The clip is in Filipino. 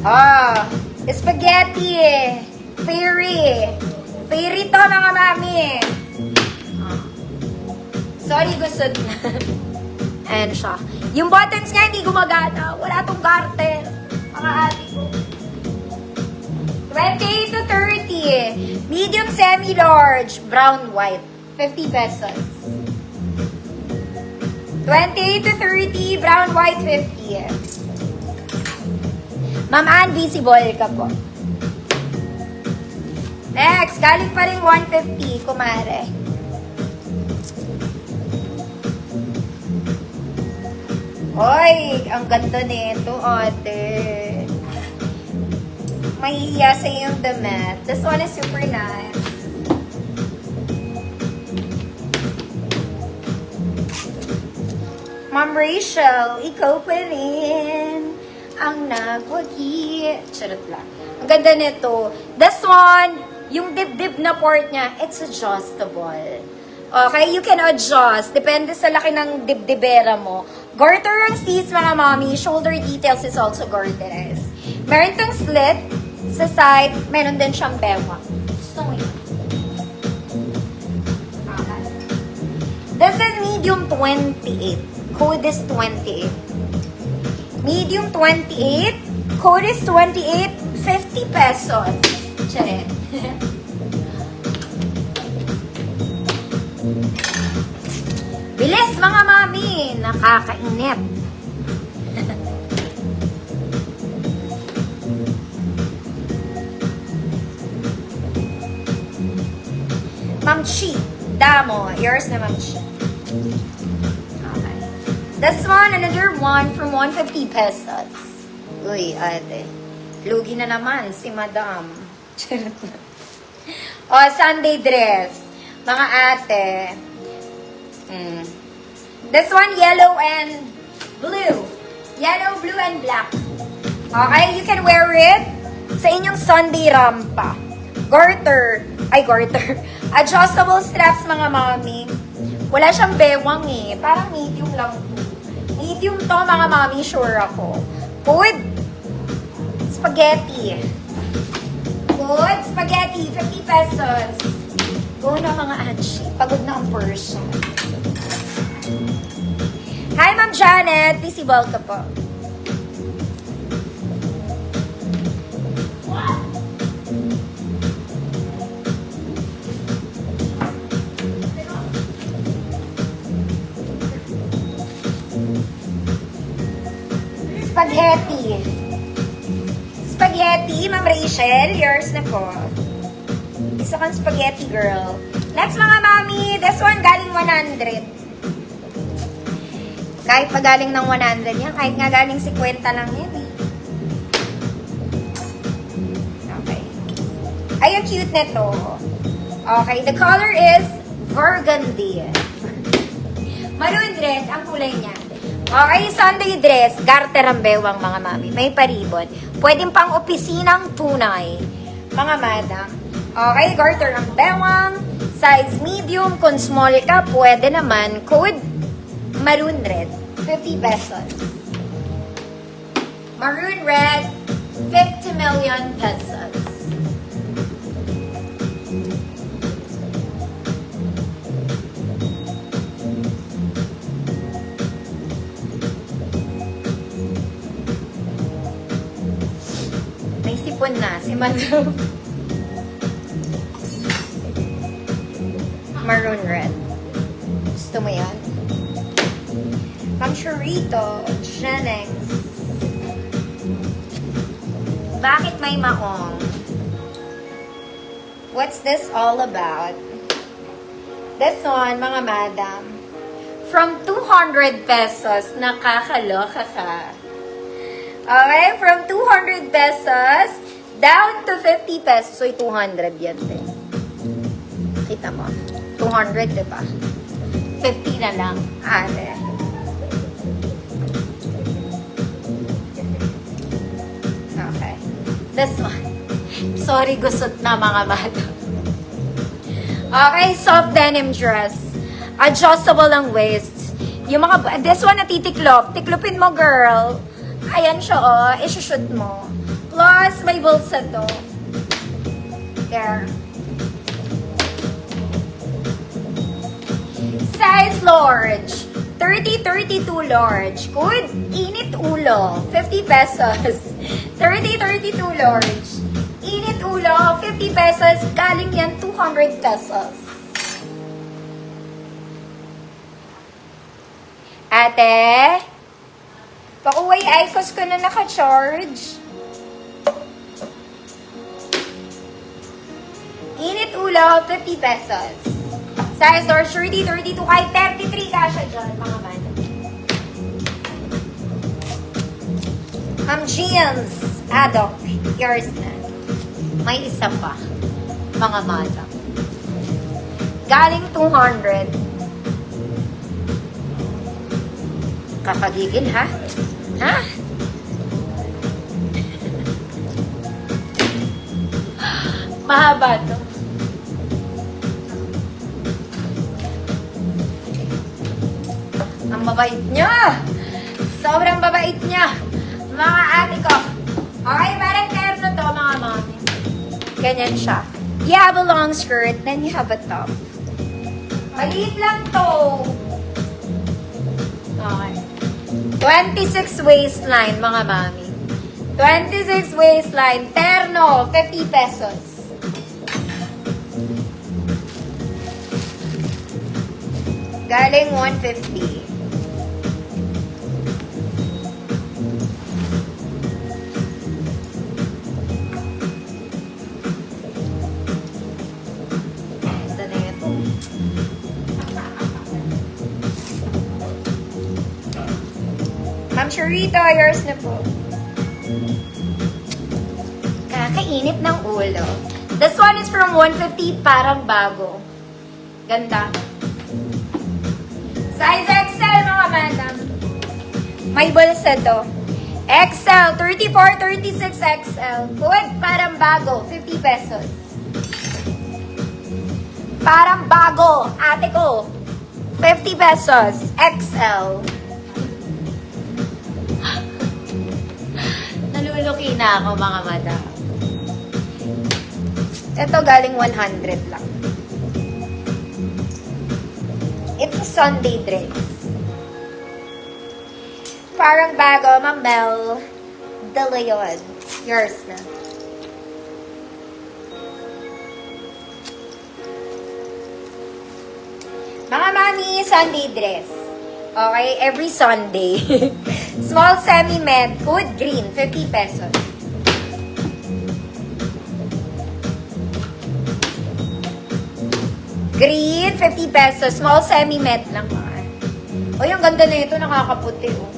Ah, spaghetti eh. Fairy. Fairy to mga mami. Ah. Sorry, gusto na. Ayan siya. Yung buttons nga hindi gumagana. Wala tong garter. Mga ate ko. 28 to 30. Medium, semi-large. Brown, white. 50 pesos. 28 to 30. Brown, white, 50. Ma'am Ann, visible ka po. Next, galing pa rin 150, kumare. Oy, ang ganda nito, ate. Mahihiya sa yung damit. This one is super nice. Ma'am Rachel, ikaw pa rin ang nagwagi. Charot lang. Ang ganda nito. This one, yung dibdib na part niya, it's adjustable. Okay, you can adjust. Depende sa laki ng dibdibera mo. Garter ang sleeves, mga mommy. Shoulder details is also garterized. Meron tong slit sa side. Meron din siyang bewang. Gusto mo yun? Okay. This is medium 28. Code is 28. Medium 28. Code is 28. 50 pesos. Charet. Bilis mga mami. Nakakainip. Ma'am Chi. Damo. Yours na Ma'am Chi. Okay. This one, another one from 150 pesos. Uy, ate. Lugi na naman si Madam. O, Sunday dress. Mga ate. This one, yellow and blue. Yellow, blue, and black. Okay, you can wear it sa inyong Sunday rampa. Garter. Ay, garter. Adjustable straps, mga mami. Wala siyang bewang eh. Parang medium lang to. Medium to, mga mami. Sure ako. Good. Spaghetti. Good. Spaghetti. 50 pesos. Go na, mga Anchi. Pagod na ang person. Hi, Ma'am Janet. Visible ka po. Spaghetti. Spaghetti, Ma'am Rachel. Yours na po. Isa kang spaghetti girl. Next, mga mami. This one galing 100. Kahit pa galing ng 100 yan, kahit nga galing 50 lang yan eh. Okay. Ay, ang cute nito. Okay, the color is burgundy. Maroon red ang kulay niya. Okay, Sunday dress, garter ang bewang, mga mami. May paribon. Pwedeng pang opisinang tunay, mga madam. Okay, garter ang bewang. Size medium, kung small ka, pwede naman. Code maroon red, 50 pesos. Maroon red, 50 million pesos. May sipon na si Madam. Maroon red. Gusto mo yan? Ma'am Churito, Jennings. Bakit may maong? What's this all about? This one, mga madam. From 200 pesos, nakakaloka ka. Okay, from 200 pesos, down to 50 pesos. So, 200 yan, te. Kita mo? 200, diba? 50 na lang. Ate. Okay. This one. Sorry, gusot na, mga madam. Okay, soft denim dress. Adjustable ang waist. Yung this one natitiklop. Tiklopin mo, girl. Ayan siya, oh. Isushoot mo. Plus, may bulsa to. There. Size large. 30-32 large. Good. Init ulo. 50 pesos. 30-32 large. Init ulo. 50 pesos. Galing yan 200 pesos. Ate? Pakuway IQOS ko na naka-charge. Init ulo, 50 pesos. Size large, 30-32, kahit 33 kasha dyan, mga man. Jeans, Adok, yours na. May isa pa, mga mata. Galing 200. Kapagigil, ha? Ha? Mahaba to. Ang babait niya. Sobrang babait niya. Mga ate ko. Okay, parang terno to, mga mami. Ganyan siya. You have a long skirt, then you have a top. Maliit lang to. Okay. 26 waistline, mga mami. 26 waistline, terno, 50 pesos. Galing 150. Ito na ito. Ma'am Sharita, yours na po. Kakainit ng ulo. This one is from 150, parang bago. Ganda. Size XL, mga madam. May bulsa to. XL, 34, 36 XL. Good, parang bago. 50 pesos. Parang bago, ate ko. 50 pesos. XL. Naluluki na ako, mga madam. Ito galing 100 lang. It's a Sunday dress. Parang bago, Ma'am Mel. De Leon. Yours na. Mga mami, Sunday dress. Okay, every Sunday. Small semi-med, good green, 50 pesos. Green, 50 pesos. Small semi-met lang. O, yung ganda na ito, nakakaputi. Oh.